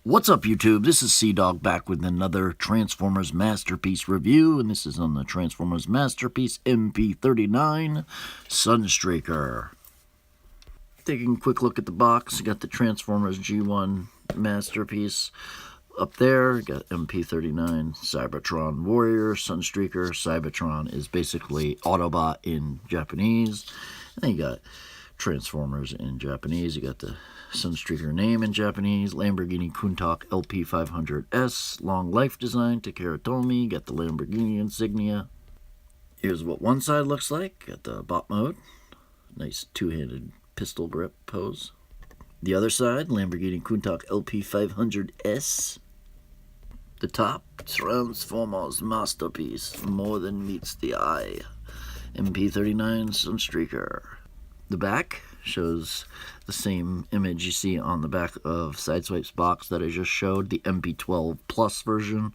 What's up, YouTube? This is Cdog back with another Transformers Masterpiece review, and this is on the Transformers Masterpiece MP-39 Sunstreaker. Taking a quick look at the box, you got the Transformers G1 Masterpiece up there. You got MP-39 Cybertron Warrior Sunstreaker. Cybertron is basically Autobot in Japanese. And then you got Transformers in Japanese. You got the Sunstreaker name in Japanese, Lamborghini Countach LP500S, long life design, TakaraTomy, got the Lamborghini insignia. Here's what one side looks like, got the bot mode, nice two-handed pistol grip pose. The other side, Lamborghini Countach LP500S. The top, Transformers Masterpiece, more than meets the eye, MP-39 Sunstreaker. The back shows the same image you see on the back of Sideswipe's box that I just showed. The MP12 Plus version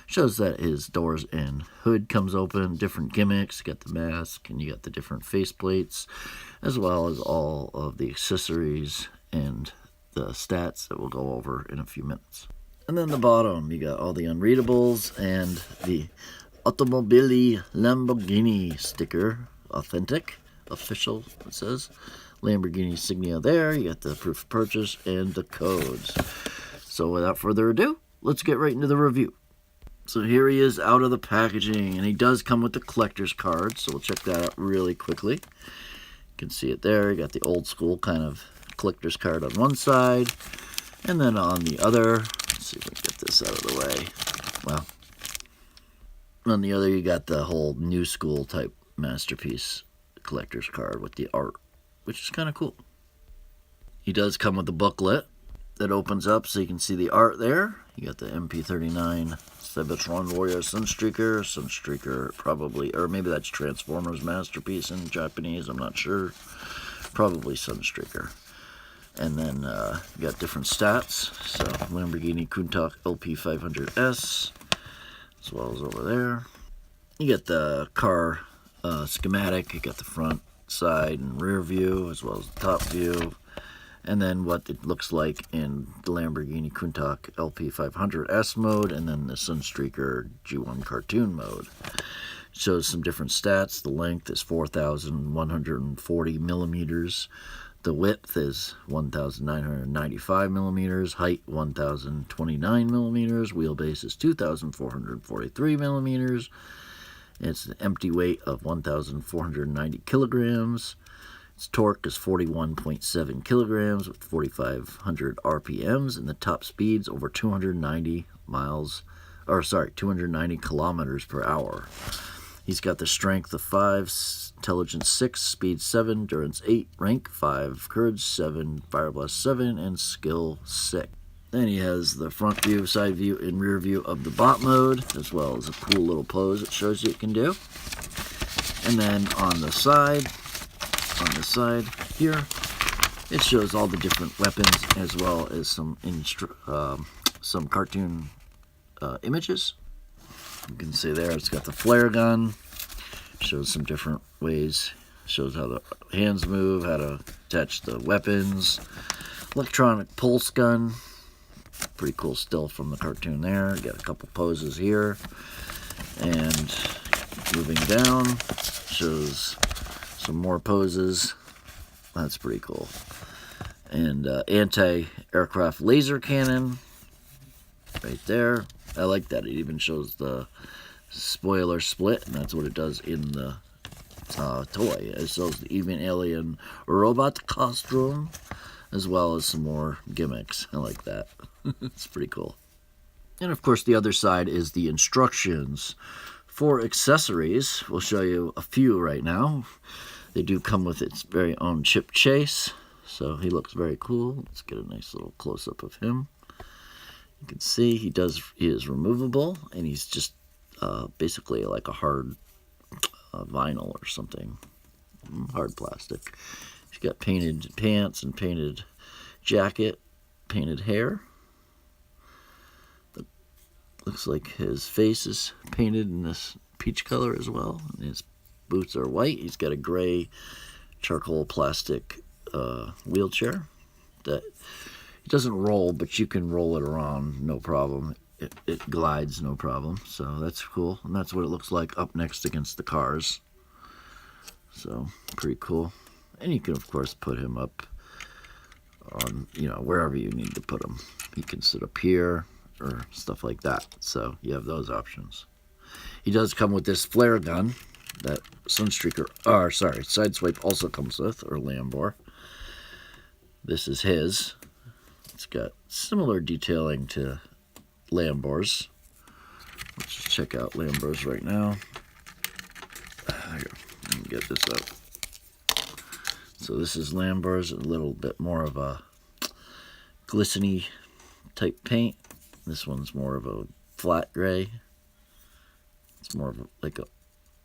shows that his doors and hood comes open, different gimmicks. You got the mask and you got the different faceplates, as well as all of the accessories and the stats that we'll go over in a few minutes. And then the bottom, you got all the unreadables and the Automobili Lamborghini sticker, authentic, official, it says. Lamborghini insignia there. You got the proof of purchase and the codes. So without further ado, let's get right into the review. So here he is out of the packaging, and he does come with the collector's card, so we'll check that out really quickly. You can see it there. You got the old school kind of collector's card on one side, and then on the other, let's see if we can get this out of the way. Well, on the other you got the whole new school type Masterpiece collector's card with the art, which is kind of cool. He does come with a booklet that opens up so you can see the art there. You got the MP-39 Cybertron Warrior Sunstreaker probably, or maybe that's Transformers Masterpiece in Japanese, I'm not sure. Probably Sunstreaker. And then you got different stats. So Lamborghini Countach LP500S, as well as over there. You get the car schematic, you got the front, side, and rear view, as well as the top view, and then what it looks like in the Lamborghini Countach LP500S mode, and then the Sunstreaker G1 cartoon mode. It shows some different stats. The length is 4,140 millimeters. The width is 1,995 millimeters. Height 1,029 millimeters. Wheelbase is 2,443 millimeters. It's an empty weight of 1,490 kilograms. Its torque is 41.7 kilograms with 4,500 RPMs, and the top speed's over 290 kilometers per hour. He's got the strength of 5, intelligence 6, speed 7, endurance 8, rank 5, courage 7, fire blast 7, and skill 6. Then he has the front view, side view, and rear view of the bot mode, as well as a cool little pose it shows you it can do. And then on the side here, it shows all the different weapons, as well as some cartoon images. You can see there it's got the flare gun, shows some different ways, shows how the hands move, how to attach the weapons, electronic pulse gun. Pretty cool still from the cartoon there. Got a couple poses here. And moving down, shows some more poses. That's pretty cool. And anti-aircraft laser cannon right there. I like that. It even shows the spoiler split, and that's what it does in the toy. It shows the even alien robot costume, as well as some more gimmicks. I like that. It's pretty cool. And of course the other side is the instructions for accessories. We'll show you a few right now. They do come with its very own chip chase, so he looks very cool. Let's get a nice little close-up of him. You can see he is removable, and he's just basically like a hard vinyl or something, hard plastic. He's got painted pants and painted jacket, painted hair. Looks like his face is painted in this peach color as well. And his boots are white. He's got a gray charcoal plastic wheelchair that It doesn't roll, but you can roll it around, no problem. It glides, no problem. So that's cool, and that's what it looks like up next against the cars. So pretty cool. And you can, of course, put him up on, you know, wherever you need to put him. He can sit up here or stuff like that. So you have those options. He does come with this flare gun that Sunstreaker, or sorry, Sideswipe also comes with, or Lambor. This is his. It's got similar detailing to Lambor's. Let's just check out Lambor's right now. Let me get this up. So this is Lambor's, a little bit more of a glistening type paint. This one's more of a flat gray. It's more of like a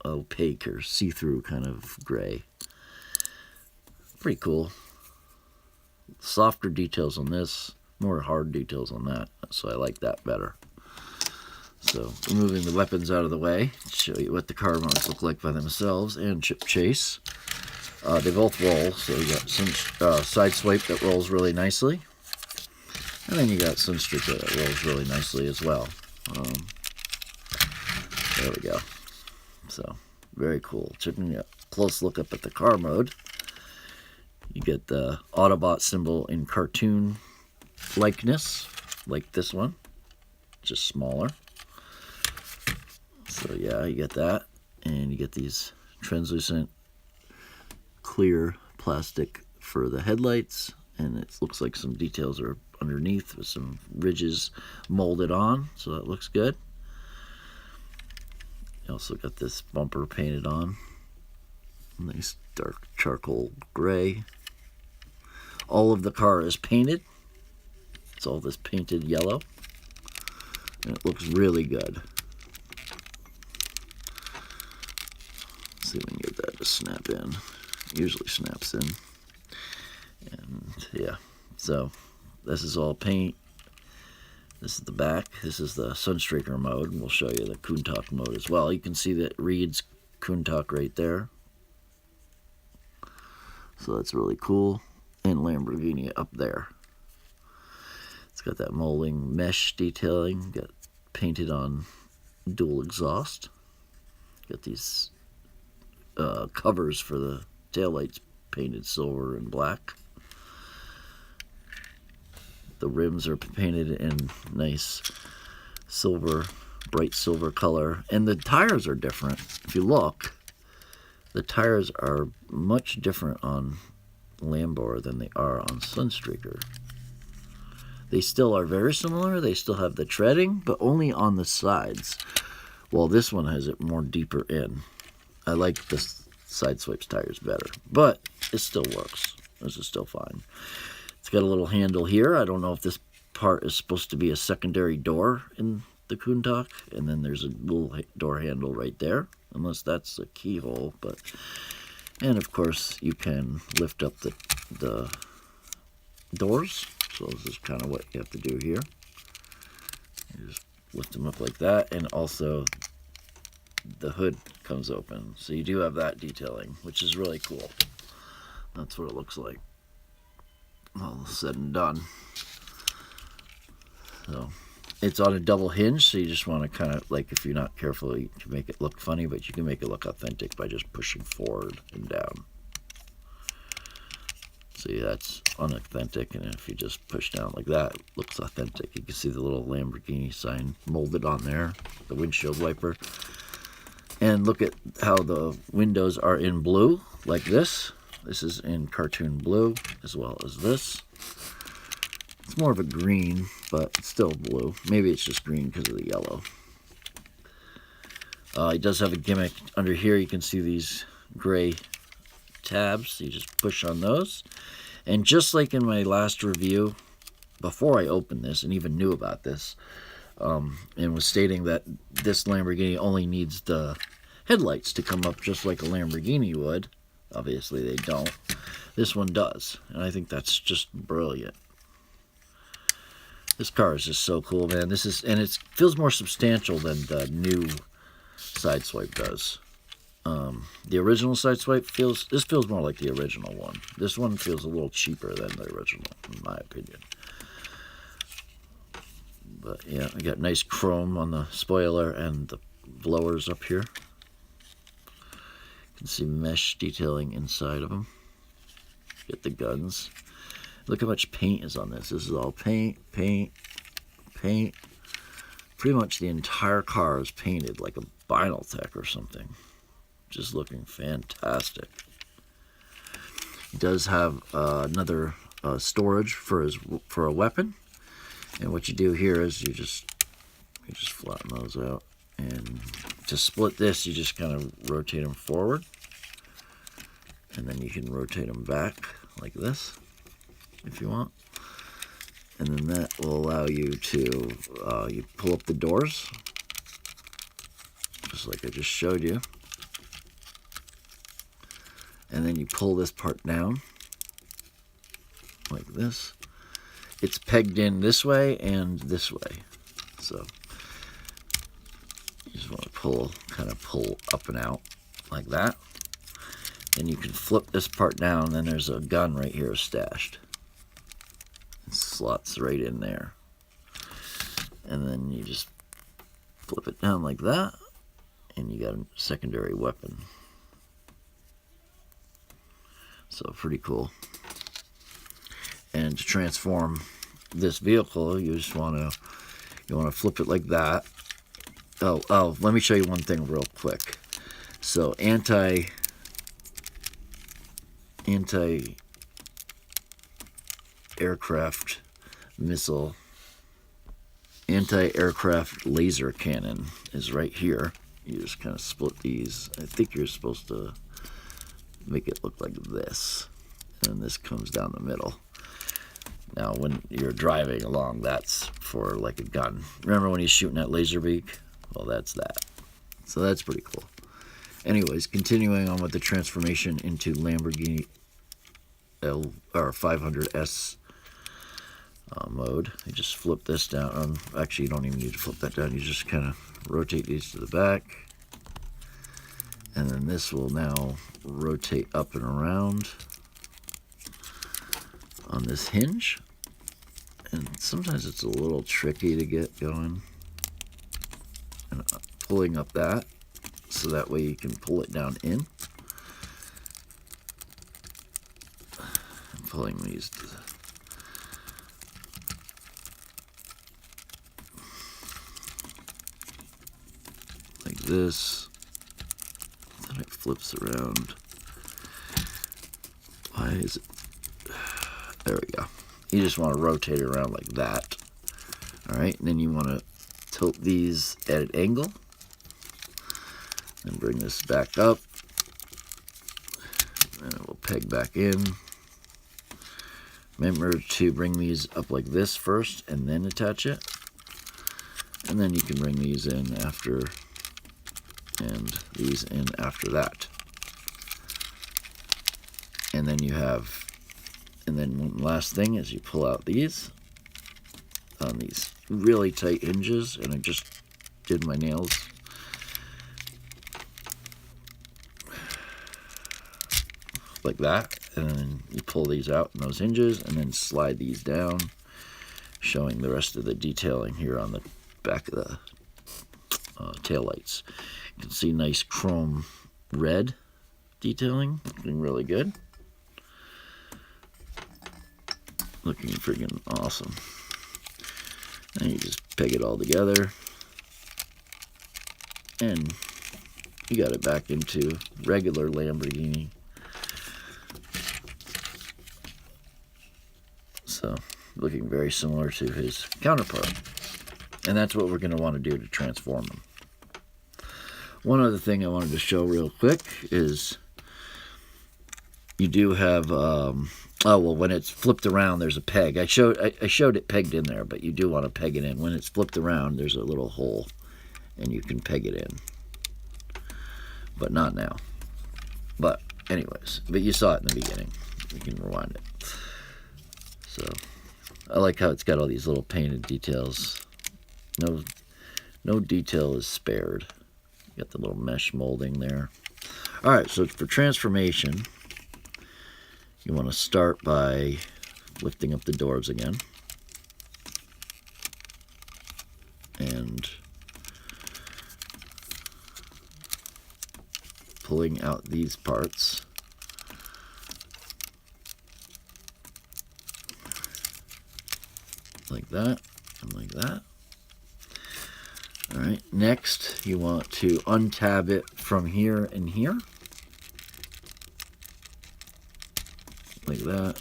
opaque or see-through kind of gray. Pretty cool. Softer details on this, more hard details on that, so I like that better. So removing the weapons out of the way, show you what the car modes look like by themselves, and Chip Chase. They both roll, so you got some Sideswipe that rolls really nicely, and then you got Sunstreaker that rolls really nicely as well. There we go. So very cool. Taking a close look up at the car mode, you get the Autobot symbol in cartoon likeness, like this one, just smaller. So yeah, you get that, and you get these translucent clear plastic for the headlights, and it looks like some details are underneath with some ridges molded on, so that looks good. You also got this bumper painted on, nice dark charcoal gray. All of the car is painted. It's all this painted yellow, and it looks really good. Let's see if we can get that to snap in. It usually snaps in. And yeah, so this is all paint. This is the back. This is the Sunstreaker mode, and we'll show you the Cdog mode as well. You can see that it reads Cdog right there. So that's really cool. And Lamborghini up there. It's got that molding mesh detailing, got painted on dual exhaust. Got these covers for the taillights painted silver and black. The rims are painted in nice silver, bright silver color. And the tires are different. If you look, the tires are much different on Lambor than they are on Sunstreaker. They still are very similar. They still have the treading, but only on the sides. Well, this one has it more deeper in. I like the Sideswipe's tires better, but it still works. This is still fine. It's got a little handle here. I don't know if this part is supposed to be a secondary door in the Cdog, and then there's a little door handle right there, unless that's a keyhole. But and of course you can lift up the doors. So this is kind of what you have to do here. You just lift them up like that, and also the hood comes open. So you do have that detailing, which is really cool. That's what it looks like, all said and done. So it's on a double hinge, so you just want to kind of, like, if you're not careful, you can make it look funny, but you can make it look authentic by just pushing forward and down. See, that's unauthentic, and if you just push down like that, it looks authentic. You can see the little Lamborghini sign molded on there, the windshield wiper. And look at how the windows are in blue, like this. This is in cartoon blue, as well as this. It's more of a green, but it's still blue. Maybe it's just green because of the yellow. It does have a gimmick. Under here you can see these gray tabs. You just push on those. And just like in my last review, before I opened this and even knew about this, and was stating that this Lamborghini only needs the headlights to come up just like a Lamborghini would. Obviously they don't. This one does, and I think that's just brilliant. This car is just so cool, man. This is, and it feels more substantial than the new Sideswipe does. The original Sideswipe feels more like the original one. This one feels a little cheaper than the original, in my opinion. But yeah, we got nice chrome on the spoiler and the blowers up here. You can see mesh detailing inside of them. Get the guns. Look how much paint is on this. This is all paint, paint, paint. Pretty much the entire car is painted like a vinyl tech or something. Just looking fantastic. He does have another storage for a weapon. And what you do here is you just flatten those out. And to split this, you just kind of rotate them forward. And then you can rotate them back like this if you want. And then that will allow you to you pull up the doors, just like I just showed you. And then you pull this part down like this. It's pegged in this way and this way. So you just want to kind of pull up and out like that. And you can flip this part down, then there's a gun right here stashed. It slots right in there. And then you just flip it down like that, and you got a secondary weapon. So pretty cool. And to transform this vehicle, you just want to flip it like that. Oh, let me show you one thing real quick. So anti-aircraft missile, anti-aircraft laser cannon is right here. You just kind of split these. I think you're supposed to make it look like this, and this comes down the middle. Now when you're driving along, that's for like a gun. Remember when he's shooting that laser beak? Well, that's that. So that's pretty cool. Anyways, continuing on with the transformation into Lamborghini 500S mode. You just flip this down. Actually, you don't even need to flip that down. You just kind of rotate these to the back. And then this will now rotate up and around on this hinge. And sometimes it's a little tricky to get going. And pulling up that, so that way you can pull it down in. I'm pulling these to like this. Then it flips around. Why is it? There we go. You just want to rotate it around like that. Alright, and then you want to tilt these at an angle. And bring this back up. And it will peg back in. Remember to bring these up like this first and then attach it. And then you can bring these in after, and these in after that. And then you have, and then one last thing is you pull out these on these really tight hinges, and I just did my nails. Like that, and then you pull these out in those hinges and then slide these down, showing the rest of the detailing here on the back of the taillights. You can see nice chrome red detailing, looking really good. Looking freaking awesome. And you just peg it all together, and you got it back into regular Lamborghini. So, looking very similar to his counterpart. And that's what we're going to want to do to transform him. One other thing I wanted to show real quick is you do have, when it's flipped around, there's a peg. I showed it pegged in there, but you do want to peg it in. When it's flipped around, there's a little hole, and you can peg it in. But not now. But anyways, but you saw it in the beginning. You can rewind it. So, I like how it's got all these little painted details. No detail is spared. You got the little mesh molding there. Alright, so for transformation, you want to start by lifting up the doors again. and pulling out these parts. Like that, and like that. All right, next you want to untab it from here and here. Like that,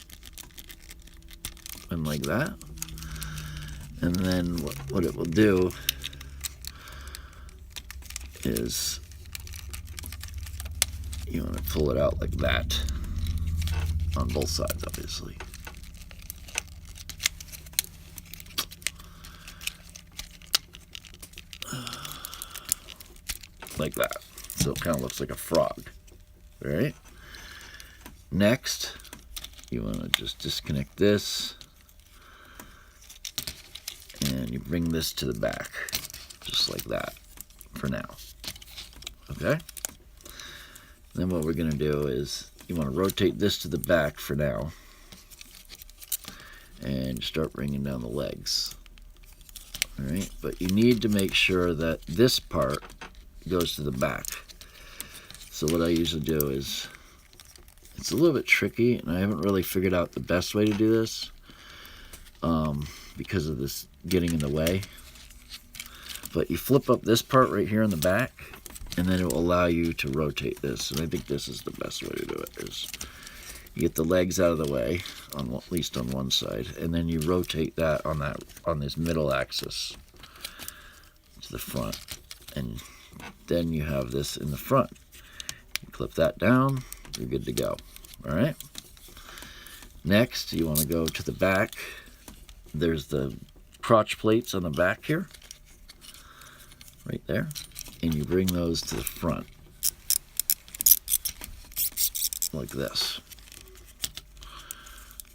and like that. And then what it will do is you want to pull it out like that on both sides, obviously. Like that. So it kind of looks like a frog. All right? Next, you want to just disconnect this. And you bring this to the back. Just like that. For now. Okay? Then what we're going to do is you want to rotate this to the back for now. And start bringing down the legs. All right? But you need to make sure that this part goes to the back. So what I usually do is, it's a little bit tricky, and I haven't really figured out the best way to do this because of this getting in the way. But you flip up this part right here in the back, and then it will allow you to rotate this. And I think this is the best way to do it. Is you get the legs out of the way, on at least on one side, and then you rotate that on this middle axis to the front, and then you have this in the front. You clip that down, you're good to go. All right. Next, you want to go to the back. There's the crotch plates on the back here, right there, and you bring those to the front, like this,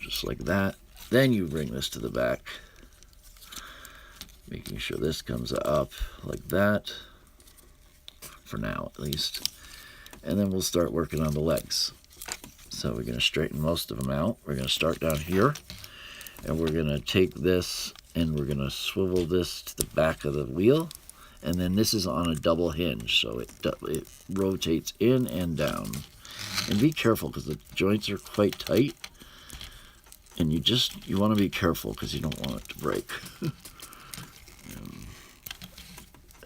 just like that. Then you bring this to the back, making sure this comes up like that. For now, at least. And then we'll start working on the legs. So we're going to straighten most of them out. We're going to start down here, and we're going to take this and we're going to swivel this to the back of the wheel, and then this is on a double hinge, so it rotates in and down. And be careful because the joints are quite tight, and you want to be careful because you don't want it to break.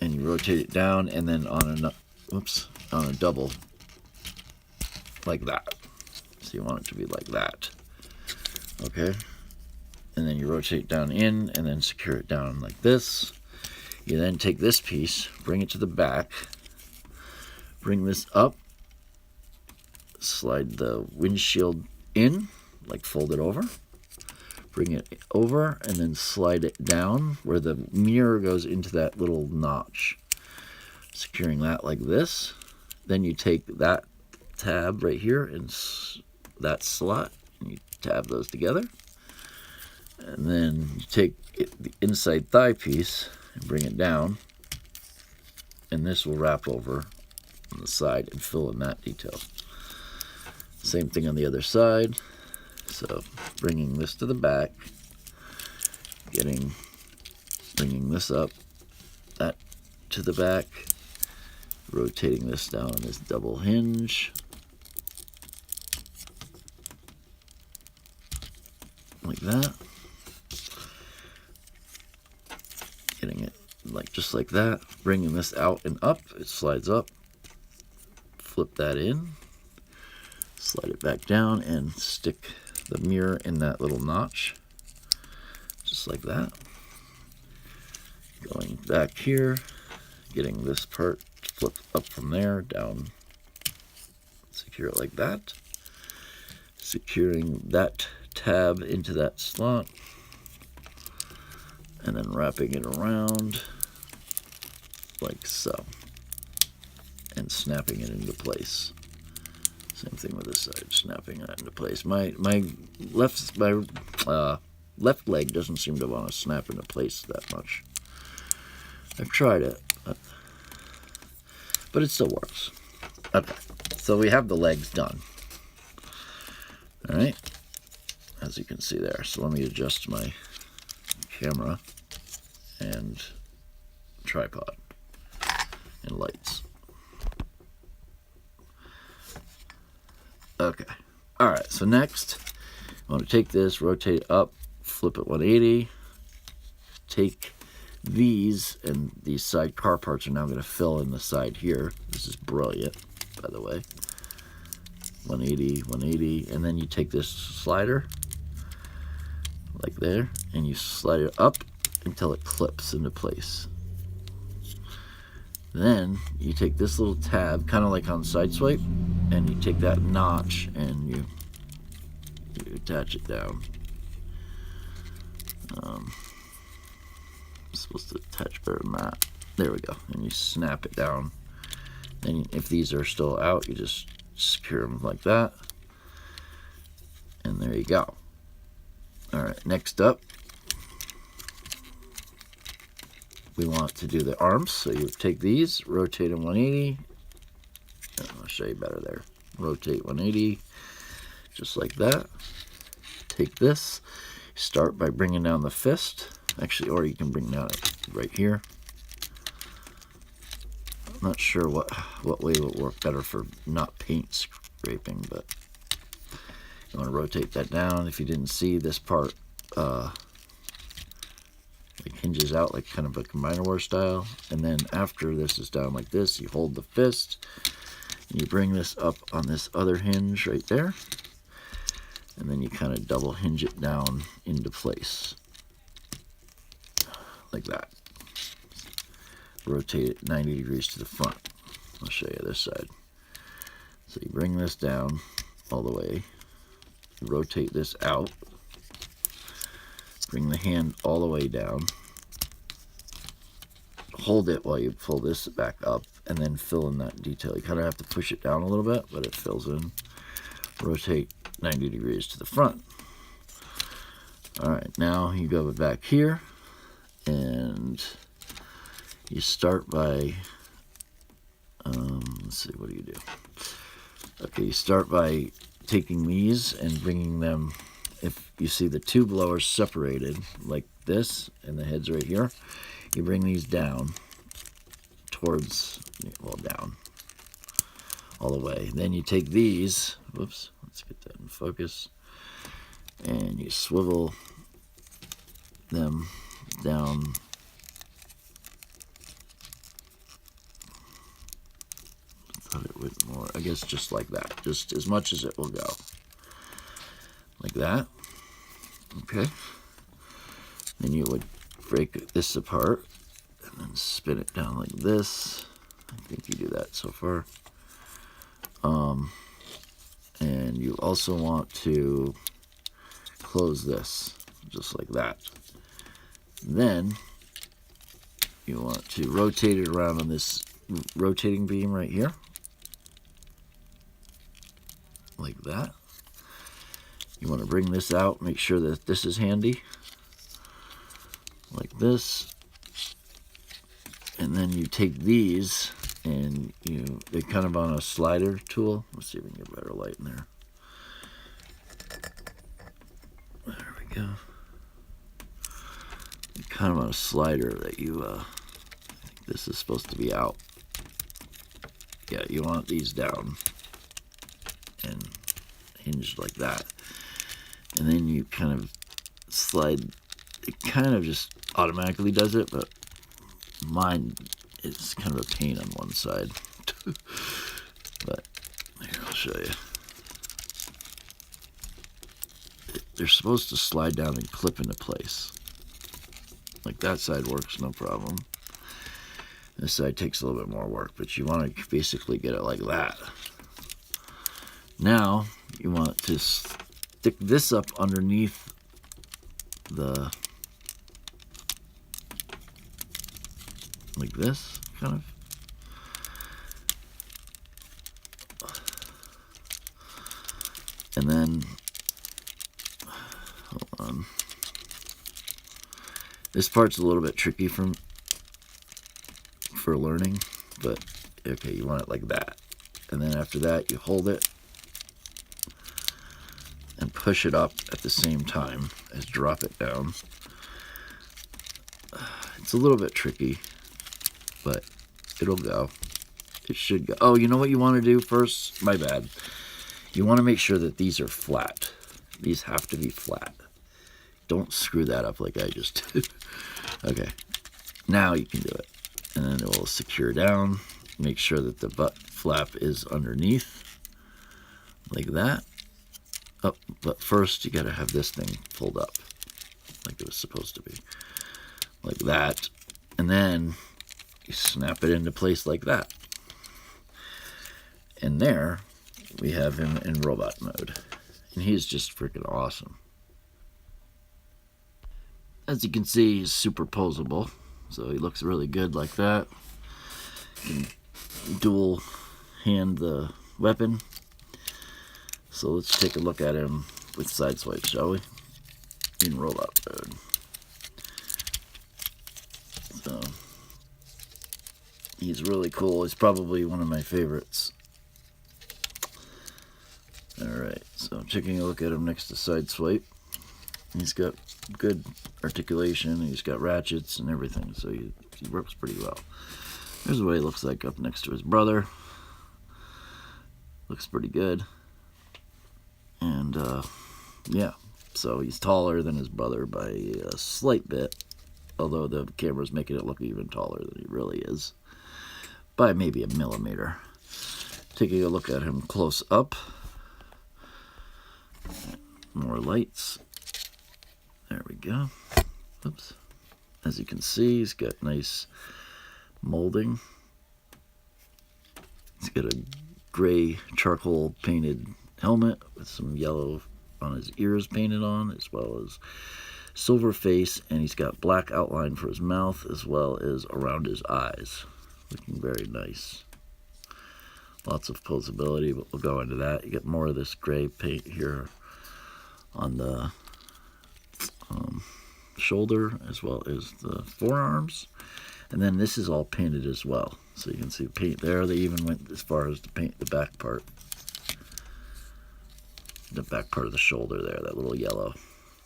And you rotate it down, and then on a double, like that. So you want it to be like that. Okay? And then you rotate down in, and then secure it down like this. You then take this piece, bring it to the back, bring this up, slide the windshield in, like fold it over. Bring it over and then slide it down where the mirror goes into that little notch. Securing that like this. Then you take that tab right here and that slot, and you tab those together. And then you take the inside thigh piece and bring it down. And this will wrap over on the side and fill in that detail. Same thing on the other side. So bringing this to the back, bringing this up, that to the back, rotating this down on this double hinge, like that, getting it like just like that, bringing this out and up, it slides up, flip that in, slide it back down, and stick the mirror in that little notch, just like that. Going back here, getting this part flipped up from there, down, secure it like that, securing that tab into that slot, and then wrapping it around like so, and snapping it into place. Same thing with this side, snapping that into place. My left leg doesn't seem to want to snap into place that much. I've tried it, but it still works. Okay, so we have the legs done. All right, as you can see there. So let me adjust my camera and tripod and lights. Okay. Alright, so next, I want to take this, rotate it up, flip it 180, take these, and these side car parts are now going to fill in the side here. This is brilliant, by the way. 180, 180, and then you take this slider, like there, and you slide it up until it clips into place. Then you take this little tab, kind of like on Sideswipe, and you take that notch and you attach it down. I'm supposed to attach better than that. There we go. And you snap it down. And if these are still out, you just secure them like that. And there you go. Alright, next up, we want to do the arms. So you take these, rotate them 180. I'll show you better there. Rotate 180, just like that. Take this, start by bringing down the fist. Actually, or you can bring down it right here. I'm not sure what way would work better for not paint scraping, but you want to rotate that down. If you didn't see, this part like hinges out like kind of a combiner war style, and then after this is down like this, you hold the fist and you bring this up on this other hinge right there, and then you kind of double hinge it down into place like that. Rotate it 90 degrees to the front. I'll show you this side. So you bring this down all the way, rotate this out, bring the hand all the way down, hold it while you pull this back up, and then fill in that detail. You kind of have to push it down a little bit, but it fills in. Rotate 90 degrees to the front. Alright, now you go back here, and you start by, let's see, what do you do? Okay, you start by taking these and bringing them, if you see the two blowers separated like this, and the head's right here, you bring these down towards, well, down all the way. Then you take these, whoops, let's get that in focus, and you swivel them down thought it went more, I guess just like that, just as much as it will go, like that. Okay, then you would break this apart and then spin it down like this. I think you do that so far. And you also want to close this just like that. Then you want to rotate it around on this rotating beam right here, like that. You want to bring this out, make sure that this is handy, like this. And then you take these and they're kind of on a slider tool. Let's see if we can get better light in there. There we go. They're kind of on a slider that you, I think this is supposed to be out. Yeah, you want these down and hinged like that. And then you kind of slide, it kind of just automatically does it, but mine is kind of a pain on one side. But here, I'll show you. They're supposed to slide down and clip into place. Like that side works no problem. This side takes a little bit more work, but you want to basically get it like that. Now you want to stick this up underneath the, like this, kind of. And then, hold on. This part's a little bit tricky for learning, but okay, you want it like that. And then after that, you hold it and push it up at the same time as drop it down. It's a little bit tricky, but it'll go. It should go. Oh, you know what you want to do first? My bad. You want to make sure that these are flat. These have to be flat. Don't screw that up like I just did. Okay. Now you can do it. And then it will secure down. Make sure that the butt flap is underneath. Like that. Oh, but first you got to have this thing pulled up. Like it was supposed to be. Like that. And then you snap it into place like that. And there we have him in robot mode. And he's just freaking awesome. As you can see, he's superposable. So he looks really good like that. You can dual hand the weapon. So let's take a look at him with side swipe, shall we? In robot mode. So he's really cool. He's probably one of my favorites. Alright, so I'm taking a look at him next to side swipe. He's got good articulation. He's got ratchets and everything, so he works pretty well. Here's what he looks like up next to his brother. Looks pretty good. And yeah, so he's taller than his brother by a slight bit, although the camera's making it look even taller than he really is, by maybe a millimeter. Taking a look at him close up. More lights. There we go. Oops. As you can see, he's got nice molding. He's got a gray charcoal painted helmet with some yellow on his ears painted on, as well as silver face, and he's got black outline for his mouth as well as around his eyes. Looking very nice. Lots of posability, but we'll go into that. You get more of this gray paint here on the shoulder as well as the forearms. And then this is all painted as well. So you can see the paint there. They even went as far as to paint the back part. The back part of the shoulder there, that little yellow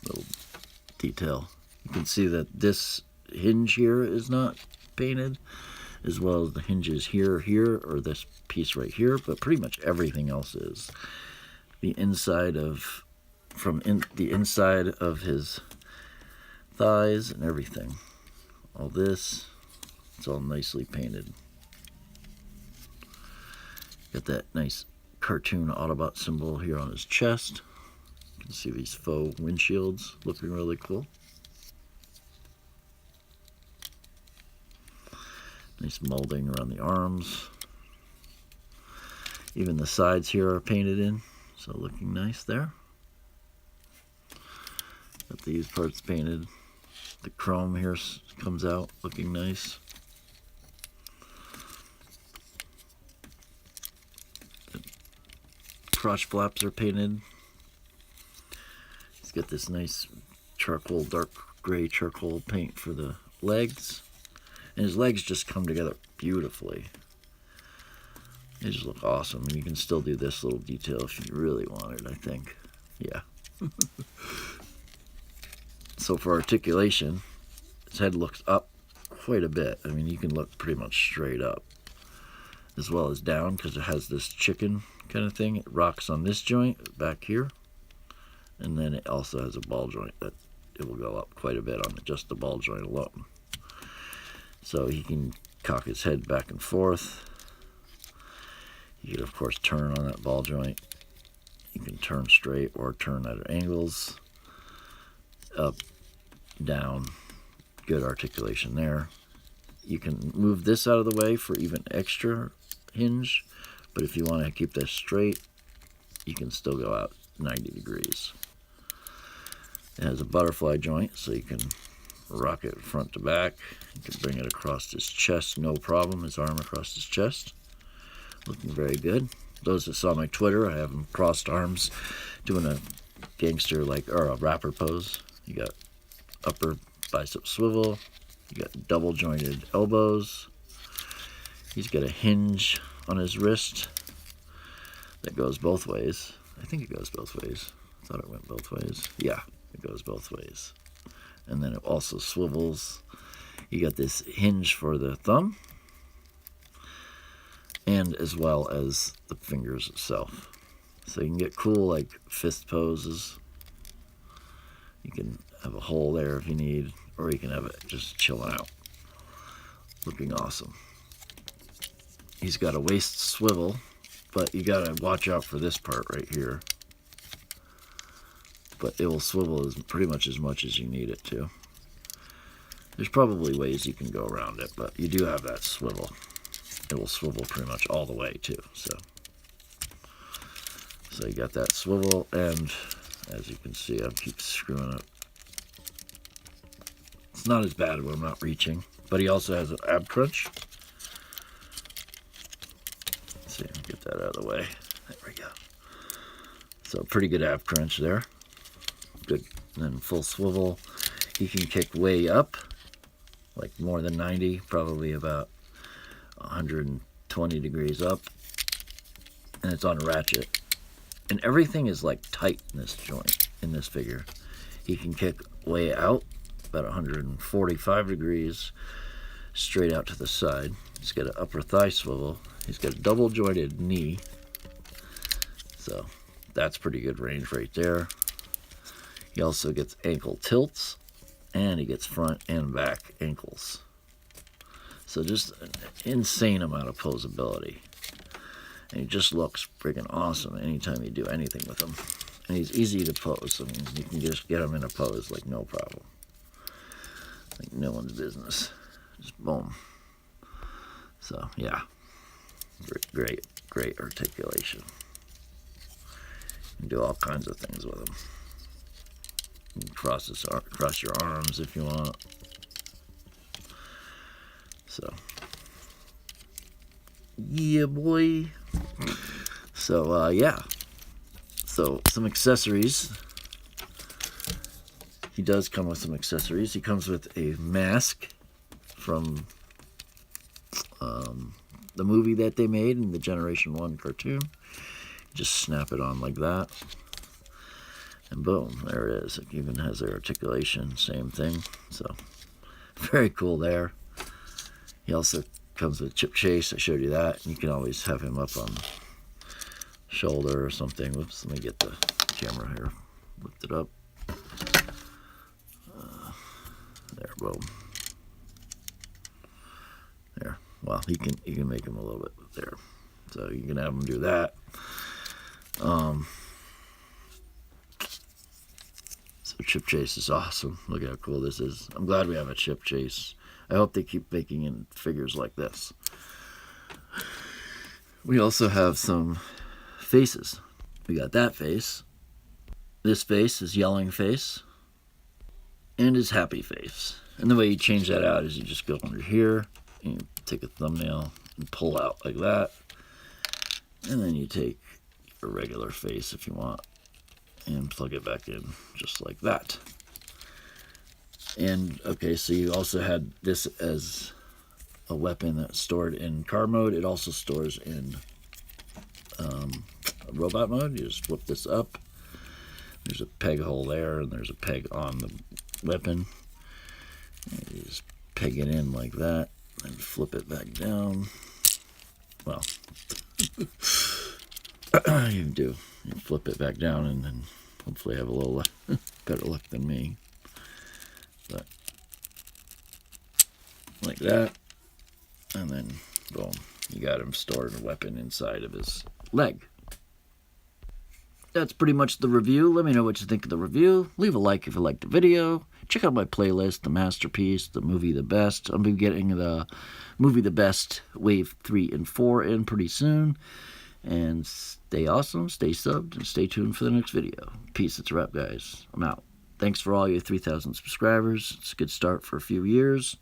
little detail. You can see that this hinge here is not painted, as well as the hinges here, or this piece right here, but pretty much everything else is. The inside of, the inside of his thighs and everything. All this, it's all nicely painted. Got that nice cartoon Autobot symbol here on his chest. You can see these faux windshields looking really cool. Nice molding around the arms. Even the sides here are painted in, so looking nice there. Got these parts painted. The chrome here comes out looking nice. The crotch flaps are painted. He's got this nice charcoal, dark gray charcoal paint for the legs. And his legs just come together beautifully. They just look awesome. And you can still do this little detail if you really wanted, I think. Yeah. So for articulation, his head looks up quite a bit. I mean, you can look pretty much straight up, as well as down, because it has this chicken kind of thing. It rocks on this joint back here, and then it also has a ball joint that it will go up quite a bit on just the ball joint alone. So he can cock his head back and forth. You can, of course, turn on that ball joint. You can turn straight or turn at angles. Up, down, good articulation there. You can move this out of the way for even extra hinge, but if you want to keep this straight, you can still go out 90 degrees. It has a butterfly joint, so you can rock it front to back. You can bring it across his chest, no problem, his arm across his chest. Looking very good. Those that saw my Twitter, I have him crossed arms doing a gangster or a rapper pose. You got upper bicep swivel. You got double jointed elbows. He's got a hinge on his wrist that goes both ways. I think it goes both ways. I thought it went both ways. Yeah, it goes both ways. And then it also swivels. You got this hinge for the thumb. and as well as the fingers itself. So you can get cool like fist poses. You can have a hole there if you need, or you can have it just chilling out, looking awesome. He's got a waist swivel, but you gotta watch out for this part right here. But it will swivel pretty much as you need it to. There's probably ways you can go around it, but you do have that swivel. It will swivel pretty much all the way too. So you got that swivel, and as you can see, I keep screwing it. It's not as bad when I'm not reaching, but he also has an ab crunch. Let's see, get that out of the way. There we go. So pretty good ab crunch there. Good. And then full swivel. He can kick way up, like more than 90, probably about 120 degrees up. And it's on a ratchet. And everything is like tight in this joint, in this figure. He can kick way out, about 145 degrees, straight out to the side. He's got an upper thigh swivel. He's got a double jointed knee. So that's pretty good range right there. He also gets ankle tilts, and he gets front and back ankles. So just an insane amount of posability. And he just looks freaking awesome anytime you do anything with him. And he's easy to pose. I mean, you can just get him in a pose like no problem. Like no one's business. Just boom. So, yeah. Great articulation. You can do all kinds of things with him. You can cross your arms if you want. So, yeah, boy. So, yeah. So, some accessories. He does come with some accessories. He comes with a mask from the movie that they made in the Generation 1 cartoon. Just snap it on like that. And boom, there it is. It even has their articulation, same thing. So, very cool there. He also comes with chip chase. I showed you that. You can always have him up on the shoulder or something. Whoops, let me get the camera here. Lift it up. There, boom. There. Well, you can make him a little bit there. So you can have him do that. So chip chase is awesome. Look how cool this is. I'm glad we have a chip chase. I hope they keep making in figures like this. We also have some faces. We got that face. This face is yelling face. And his happy face. And the way you change that out is you just go under here, and you take a thumbnail and pull out like that. And then you take your regular face if you want and plug it back in just like that. And okay, so you also had this as a weapon that's stored in car mode. It also stores in robot mode. You just flip this up. There's a peg hole there, and there's a peg on the weapon. And you just peg it in like that, and flip it back down. Well, you do. You flip it back down, and then hopefully have a little better luck than me. But like that, and then boom, you got him stored a weapon inside of his leg. That's pretty much the review. Let me know what you think of the review. Leave a like if you liked the video. Check out my playlist, The Masterpiece, The Movie The Best. I'll be getting the Movie The Best Wave 3 and 4 in pretty soon. And stay awesome, stay subbed, and stay tuned for the next video. Peace, it's a wrap, guys. I'm out. Thanks for all your 3,000 subscribers. It's a good start for a few years.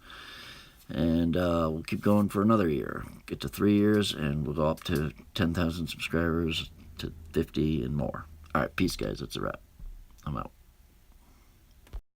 And we'll keep going for another year. Get to 3 years, and we'll go up to 10,000 subscribers, to 50 and more. All right, peace, guys. It's a wrap. I'm out.